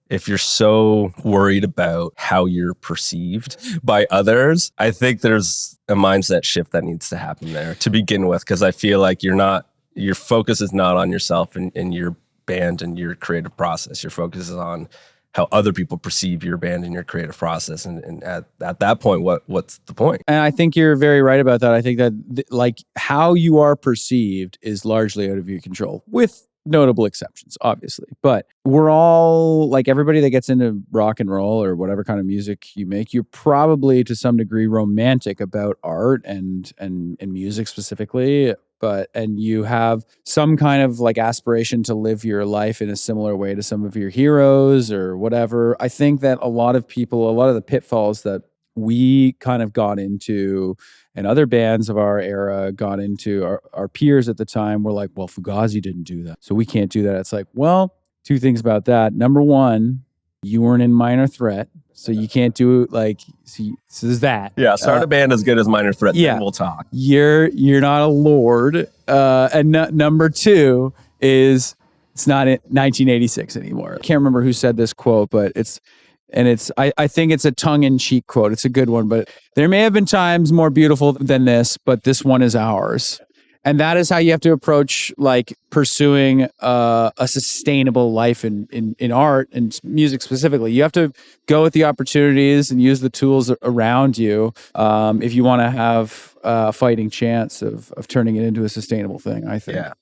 if you're so worried about how you're perceived by others, I think there's a mindset shift that needs to happen there to begin with, because I feel like your focus is not on yourself and your band and your creative process. Your focus is on how other people perceive your band and your creative process. And at that point, what's the point? And I think you're very right about that. I think that like how you are perceived is largely out of your control, with notable exceptions, obviously. But we're all like, everybody that gets into rock and roll or whatever kind of music you make, you're probably to some degree romantic about art and music specifically. And you have some kind of like aspiration to live your life in a similar way to some of your heroes or whatever. I think that a lot of the pitfalls that we kind of got into and other bands of our era got into, our peers at the time were like, well, Fugazi didn't do that, so we can't do that. It's like, well, two things about that. Number one, you weren't in Minor Threat, so you can't do it. Like, so there's that. Yeah, start a band as good as Minor Threat, then we'll talk. You're not a lord. And number two is it's not in 1986 anymore. I can't remember who said this quote, but I think it's a tongue-in-cheek quote. It's a good one, but there may have been times more beautiful than this, but this one is ours. And that is how you have to approach like pursuing a sustainable life in art and music specifically. You have to go with the opportunities and use the tools around you if you want to have a fighting chance of turning it into a sustainable thing, I think. Yeah.